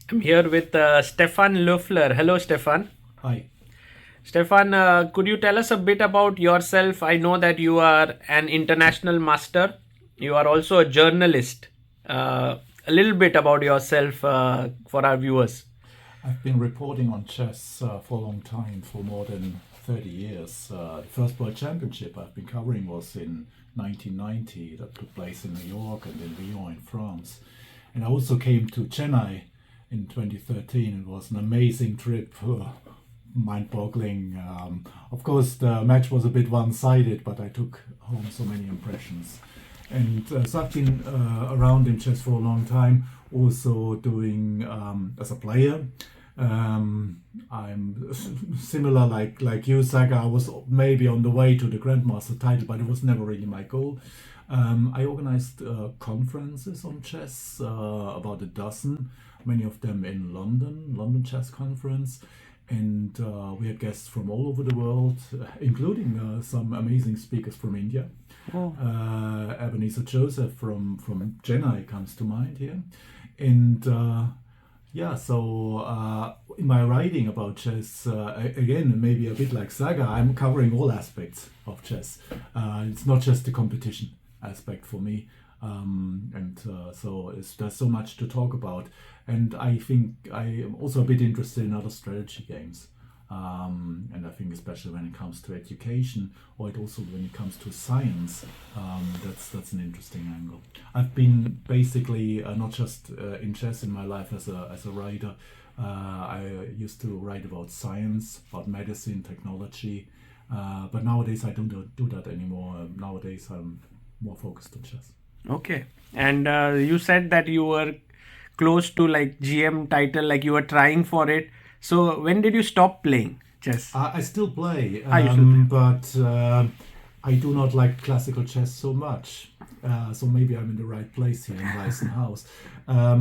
I'm here with Stefan Löffler. Hello, Stefan. Hi. Stefan, could you tell us a bit about yourself? I know that you are an international master. You are also a journalist. A little bit about yourself for our viewers. I've been reporting on chess for a long time, for more than 30 years. The first World Championship I've been covering was in 1990. That took place in New York and in Lyon in France. And I also came to Chennai in 2013. It was an amazing trip, mind-boggling. Of course, the match was a bit one-sided, but I took home so many impressions. And so I've been around in chess for a long time, also doing as a player. I'm similar like you, Sagar. I was maybe on the way to the Grandmaster title, but it was never really my goal. I organized conferences on chess, about a dozen, many of them in London Chess Conference. And we had guests from all over the world, including some amazing speakers from India. Ebenezer Joseph from Chennai comes to mind here. And in my writing about chess, again, maybe a bit like Saga, I'm covering all aspects of chess. It's not just the competition aspect for me. There's so much to talk about. And I think I am also a bit interested in other strategy games. And I think especially when it comes to education, or also when it comes to science, that's an interesting angle. I've been basically not just in chess in my life as a writer. I used to write about science, about medicine, technology, but nowadays I don't do that anymore. Nowadays I'm more focused on chess. Okay. And you said that you were close to like GM title, like you were trying for it. So when did you stop playing chess? I still play, You still play. but I do not like classical chess so much. So maybe I'm in the right place here in Weissenhaus. I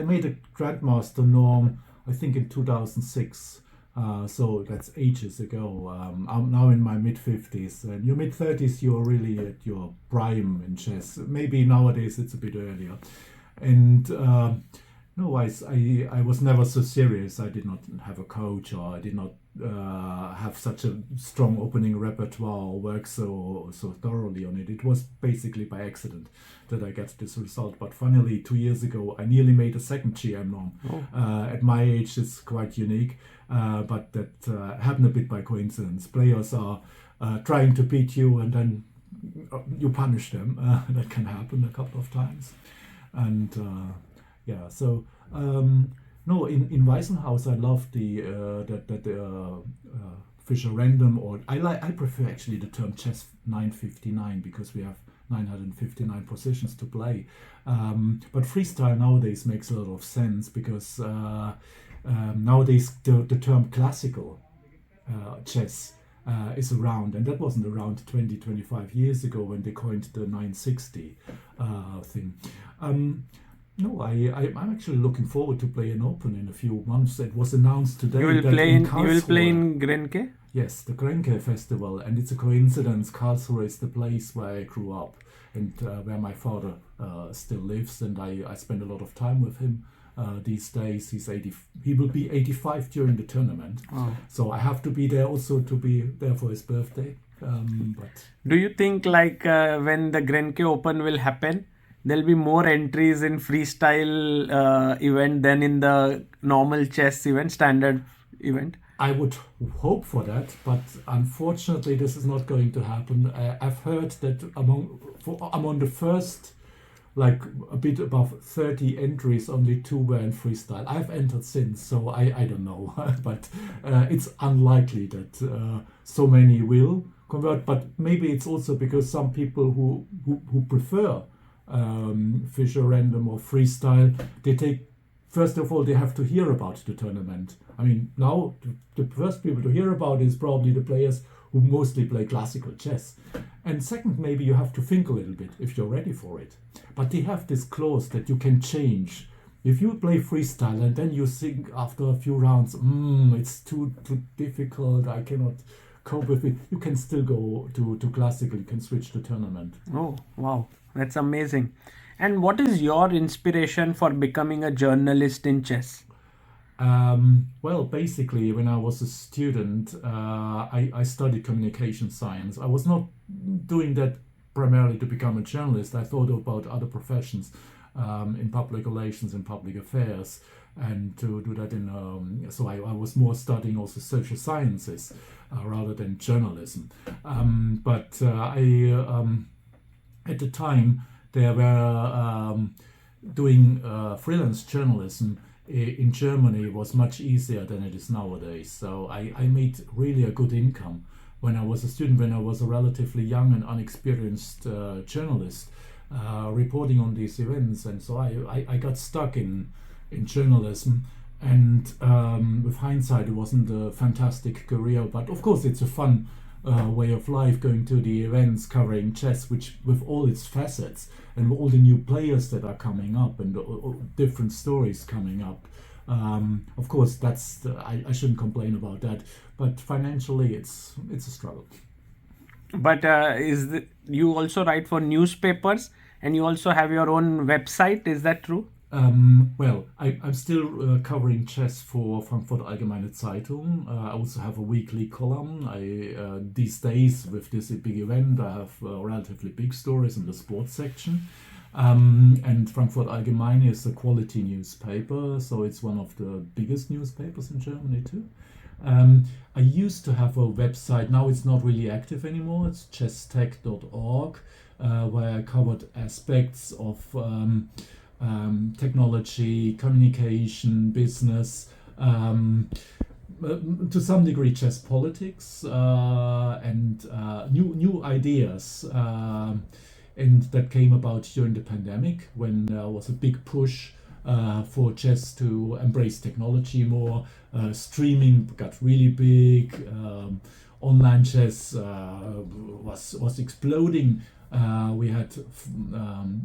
made a Grandmaster norm, I think in 2006. So that's ages ago. I'm now in my mid-50s. And your mid-30s, you're really at your prime in chess. Maybe nowadays it's a bit earlier. And no, I was never so serious. I did not have a coach, or I did not have such a strong opening repertoire or work so thoroughly on it. It was basically by accident that I got this result. But finally, 2 years ago, I nearly made a second GM norm. At my age, it's quite unique, but that happened a bit by coincidence. Players are trying to beat you, and then you punish them. That can happen a couple of times, and no, in Weissenhaus I love the Fischer random, or I prefer actually the term chess 959, because we have 959 positions to play. But freestyle nowadays makes a lot of sense, because nowadays the term classical chess is around, and that wasn't around 25 years ago when they coined the 960 thing. No, I'm actually looking forward to play an Open in a few months. It was announced today You will that play in in you will play Karlsruhe, in Grenke? yes, the Grenke Festival, and it's a coincidence. Karlsruhe is the place where I grew up, and where my father still lives, and I spend a lot of time with him these days. He will be 85 during the tournament, so I have to be there also to be there for his birthday. But Do you think like when the Grenke Open will happen, there'll be more entries in freestyle event than in the normal chess event, standard event? I would hope for that, but unfortunately, this is not going to happen. I've heard that among the first, like a bit above 30 entries, only 2 were in freestyle. I've entered since, so I don't know, but it's unlikely that so many will convert. But maybe it's also because some people who prefer Fischer random or freestyle, they take. First of all, they have to hear about the tournament. I mean, now the first people to hear about is probably the players who mostly play classical chess. And second, maybe you have to think a little bit if you're ready for it. But they have this clause that you can change. If you play freestyle and then you think after a few rounds, it's too difficult, I cannot cope with it, you can still go to classical, you can switch to tournament. Oh, wow. That's amazing. And what is your inspiration for becoming a journalist in chess? Well, basically, when I was a student, I studied communication science. I was not doing that primarily to become a journalist. I thought about other professions in public relations and public affairs, and to do that so I was more studying also social sciences rather than journalism. But at the time, they were doing freelance journalism in Germany was much easier than it is nowadays. So I made really a good income when I was a student, when I was a relatively young and unexperienced journalist reporting on these events. And so I got stuck in journalism. And with hindsight, it wasn't a fantastic career, but of course it's a fun way of life, going to the events, covering chess, which with all its facets and all the new players that are coming up and different stories coming up. Of course, I shouldn't complain about that, but financially, it's a struggle. But you also write for newspapers, and you also have your own website. Is that true? Well, I'm still covering chess for Frankfurter Allegemaine Zeitung. I also have a weekly column. These days, with this big event, I have relatively big stories in the sports section. And Frankfurter Allgemeine is a quality newspaper, so it's one of the biggest newspapers in Germany too. I used to have a website. Now it's not really active anymore. It's chesstech.org, where I covered aspects of technology, communication, business, to some degree chess politics, and new ideas, and that came about during the pandemic, when there was a big push for chess to embrace technology more. Streaming got really big. Online chess was exploding. We had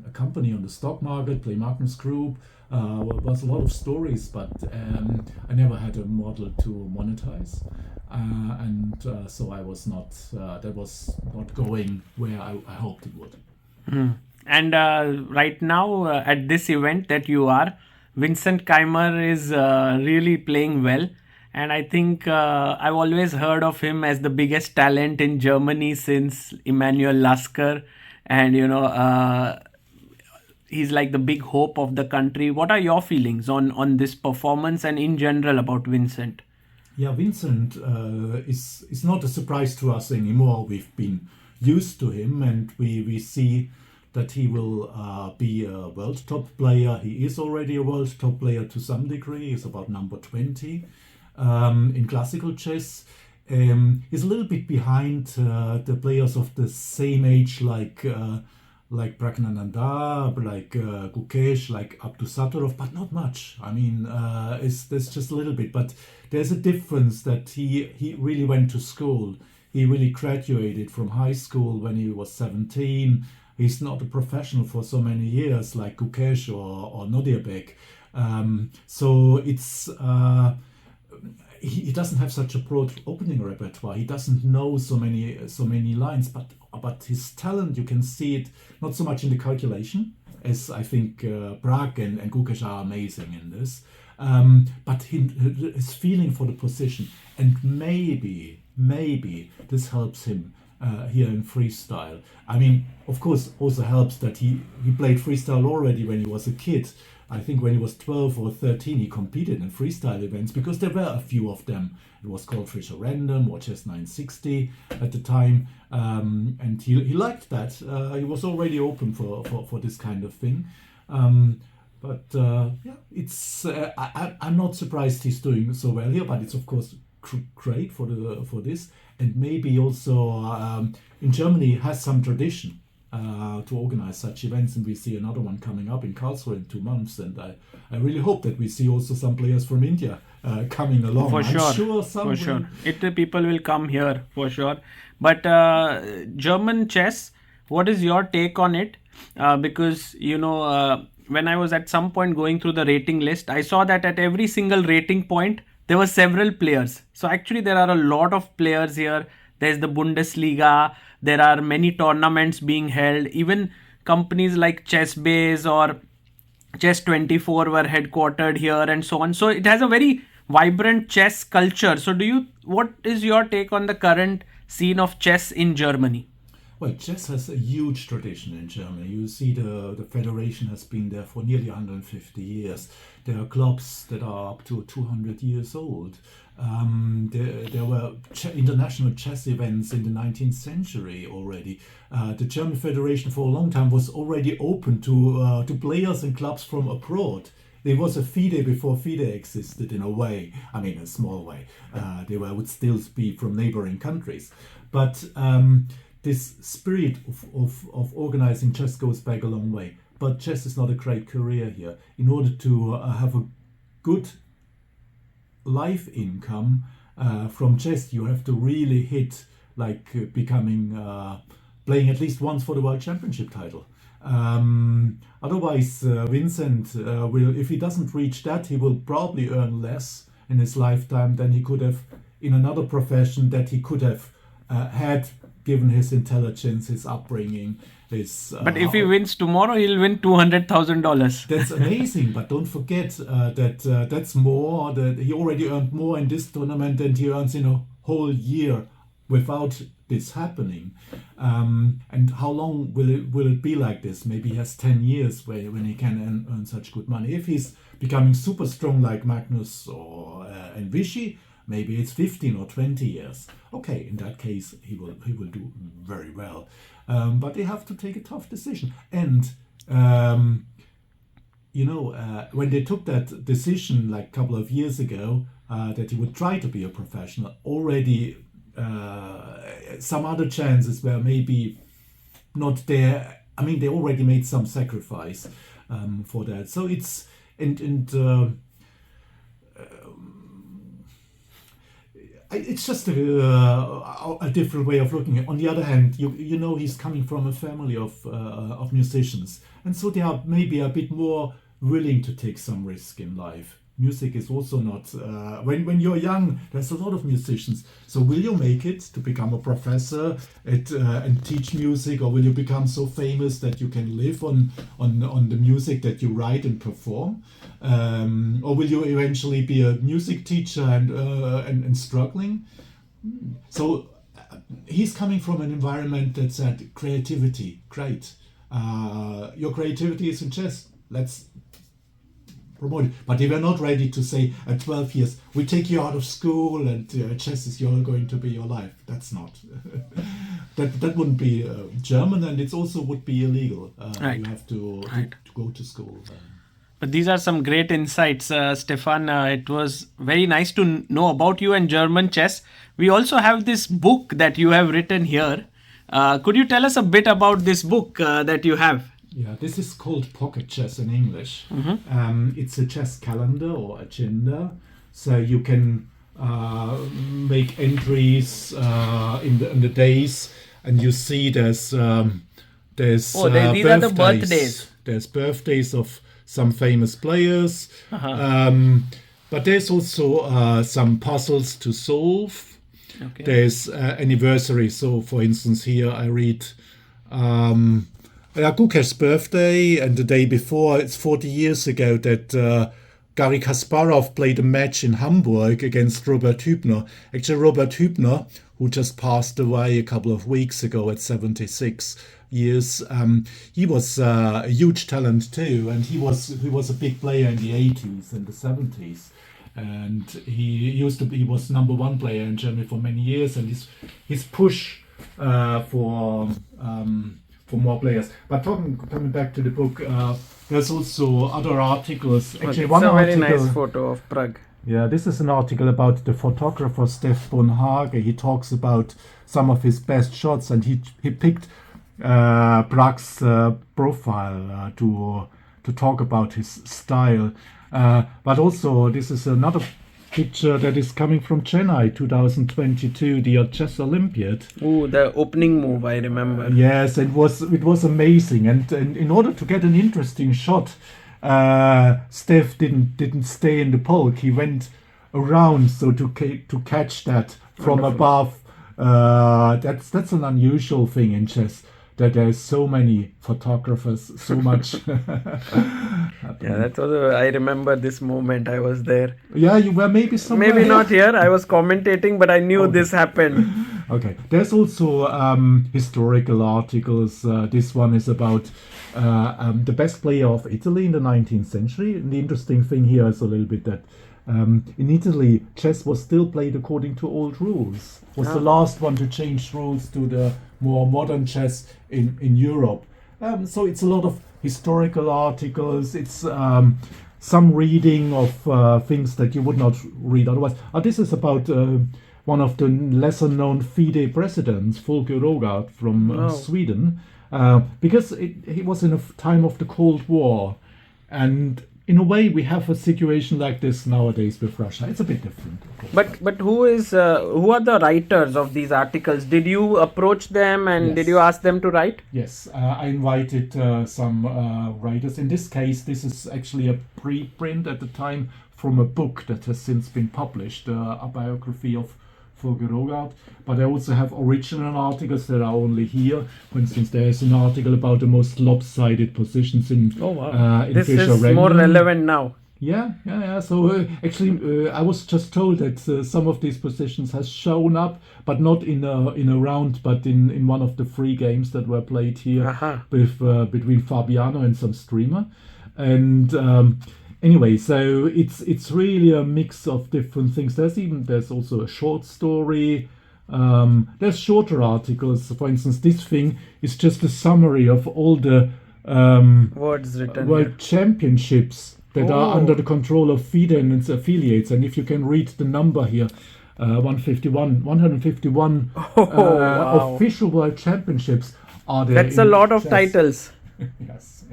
a company on the stock market, Play Magnus Group. Was a lot of stories, but I never had a model to monetize, and so I was not. That was not going where I hoped it would. And right now, at this event that you are, Vincent Keymer is really playing well. And I think I've always heard of him as the biggest talent in Germany since Emanuel Lasker. And, he's like the big hope of the country. What are your feelings on this performance and in general about Vincent? Yeah, Vincent is not a surprise to us anymore. We've been used to him, and we see that he will be a world top player. He is already a world top player to some degree. He's about number 20 in classical chess. He's a little bit behind the players of the same age, like Pragnananda, like Ghosh, like Abdusattorov, but not much. I mean, there's just a little bit, but there's a difference that he really went to school. He really graduated from high school when he was 17. He's not a professional for so many years like Ghosh or Nodiabek. So it's he doesn't have such a broad opening repertoire. He doesn't know so many lines, but his talent, you can see it not so much in the calculation, as I think Prag and Ghosh are amazing in this, but his feeling for the position, and maybe this helps him here in freestyle. I mean, of course, also helps that he played freestyle already when he was a kid. I think when he was 12 or 13, he competed in freestyle events, because there were a few of them. It was called Fischer Random or Chess 960 at the time, and he liked that. He was already open for this kind of thing. But yeah, it's I'm not surprised he's doing so well here, but it's of course great for this, and maybe also in Germany has some tradition to organize such events, and we see another one coming up in Karlsruhe in 2 months, and I really hope that we see also some players from India coming along. For sure, I'm sure some for sure. People will come here for sure. But German chess, what is your take on it? Because when I was at some point going through the rating list, I saw that at every single rating point there were several players. So actually there are a lot of players here. There's the Bundesliga. There are many tournaments being held. Even companies like ChessBase or Chess24 were headquartered here and so on. So it has a very vibrant chess culture. So what is your take on the current scene of chess in Germany? Well, chess has a huge tradition in Germany. You see the federation has been there for nearly 150 years. There are clubs that are up to 200 years old. There were international chess events in the 19th century already. The German Federation for a long time was already open to players and clubs from abroad. There was a FIDE before FIDE existed in a way, I mean a small way. They would still be from neighboring countries. But this spirit of organizing chess goes back a long way. But chess is not a great career here. In order to have a good life income from chess, you have to really hit like playing at least once for the World Championship title. Otherwise, Vincent will, if he doesn't reach that, he will probably earn less in his lifetime than he could have in another profession that he could have had, given his intelligence, his upbringing, his. But if he wins tomorrow, he'll win $200,000. That's amazing, but don't forget that that's more. That he already earned more in this tournament than he earns in a whole year without this happening. And how long will it be like this? Maybe he has 10 years when he can earn such good money. If he's becoming super strong like Magnus or and Vichy, maybe it's 15 or 20 years. Okay, in that case, he will do very well. But they have to take a tough decision. And when they took that decision like a couple of years ago that he would try to be a professional, already some other chances were maybe not there. I mean, they already made some sacrifice for that. So it's it's just a different way of looking at it. On the other hand, you know he's coming from a family of musicians, and so they are maybe a bit more willing to take some risk in life. Music is also not when you're young. There's a lot of musicians. So will you make it to become a professor and teach music, or will you become so famous that you can live on the music that you write and perform, or will you eventually be a music teacher and struggling? So he's coming from an environment that said creativity, great. Your creativity is in chess. Let's promote it. But they were not ready to say at 12 years, we take you out of school and chess is going to be your life. That's not. that wouldn't be German, and it also would be illegal. Right. You have to go to school. But these are some great insights, Stefan. It was very nice to know about you and German chess. We also have this book that you have written here. Could you tell us a bit about this book that you have? Yeah, this is called Pocket Chess in English. Mm-hmm. It's a chess calendar or agenda, so you can make entries in the days, and you see there's these are the birthdays. There's birthdays of some famous players, but there's also some puzzles to solve. Okay. There's anniversaries. So, for instance, here I read. Ghosh's birthday, and the day before, it's 40 years ago that Garry Kasparov played a match in Hamburg against Robert Hübner. Actually, Robert Hübner, who just passed away a couple of weeks ago at 76 years, he was a huge talent too, and he was a big player in the 80s and the 70s. And he was number one player in Germany for many years, and his push for more players. But coming back to the book, there's also other articles. Actually, it's a very nice photo of Prague. Yeah, this is an article about the photographer Stefan Löffler. He talks about some of his best shots, and he picked Prague's profile to talk about his style. But also, this is another picture that is coming from Chennai 2022, the Chess Olympiad. Oh, the opening move, I remember. Yes, it was amazing, and in order to get an interesting shot, Steph didn't stay in the polk. He went around so to catch that from above. That's an unusual thing in chess. that there's so many photographers, so much. Yeah, that's also, I remember this moment. I was there. Yeah, you were maybe somewhere. Maybe not here. I was commentating, but I knew this happened. Okay. There's also historical articles. This one is about the best player of Italy in the 19th century. And the interesting thing here is a little bit that in Italy, chess was still played according to old rules. Was the last one to change rules to the more modern chess in Europe. So it's a lot of historical articles. It's some reading of things that you would not read otherwise. This is about one of the lesser known FIDE presidents, Folke Rogart from Sweden, because he was in a time of the Cold War. And in a way, we have a situation like this nowadays with Russia. It's a bit different. But who are the writers of these articles? Did you approach them and did you ask them to write? Yes, I invited some writers. In this case, this is actually a preprint at the time from a book that has since been published, a biography of Folke Rogart. But I also have original articles that are only here. For instance, there is an article about the most lopsided positions in This Fischer is more relevant now. Yeah. So actually, I was just told that some of these positions has shown up, but not in a round, but in one of the free games that were played here with between Fabiano and some streamer. And anyway, so it's really a mix of different things. There's also a short story. There's shorter articles. For instance, this thing is just a summary of all the words written World Championships that are under the control of FIDE and its affiliates. And if you can read the number here, 151 official World Championships are there. That's a lot of titles. Yes.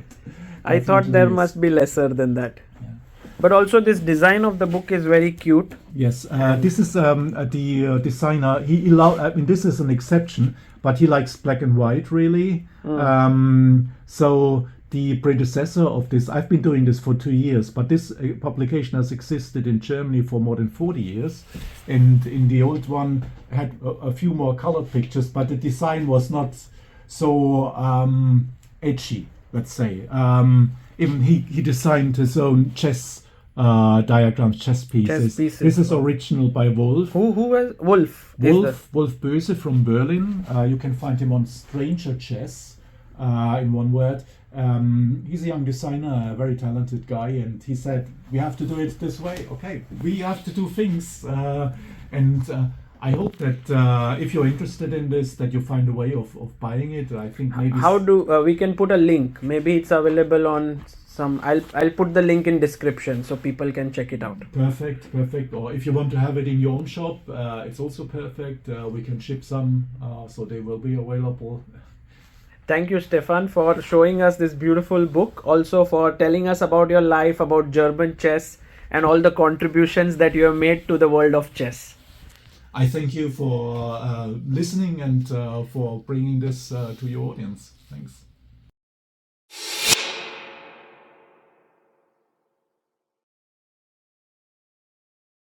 I thought there must be lesser than that. Yeah. But also this design of the book is very cute. Yes, this is the designer. This is an exception, but he likes black and white really. So the predecessor of this, I've been doing this for 2 years, but this publication has existed in Germany for more than 40 years. And in the old one had a few more colored pictures, but the design was not so edgy, let's say. Even he designed his own chess diagrams, chess pieces. This is original by Wolf. Who was Wolf? Wolf Böse from Berlin. You can find him on Stranger Chess, in one word. He's a young designer, a very talented guy, and he said, we have to do it this way. Okay, we have to do things. I hope that if you're interested in this, that you find a way of buying it. I think maybe... How do we can put a link? Maybe it's available on some... I'll put the link in description so people can check it out. Perfect. Or if you want to have it in your own shop, it's also perfect. We can ship some, so they will be available. Thank you, Stefan, for showing us this beautiful book. Also for telling us about your life, about German chess, and all the contributions that you have made to the world of chess. I thank you for listening and for bringing this to your audience. Thanks.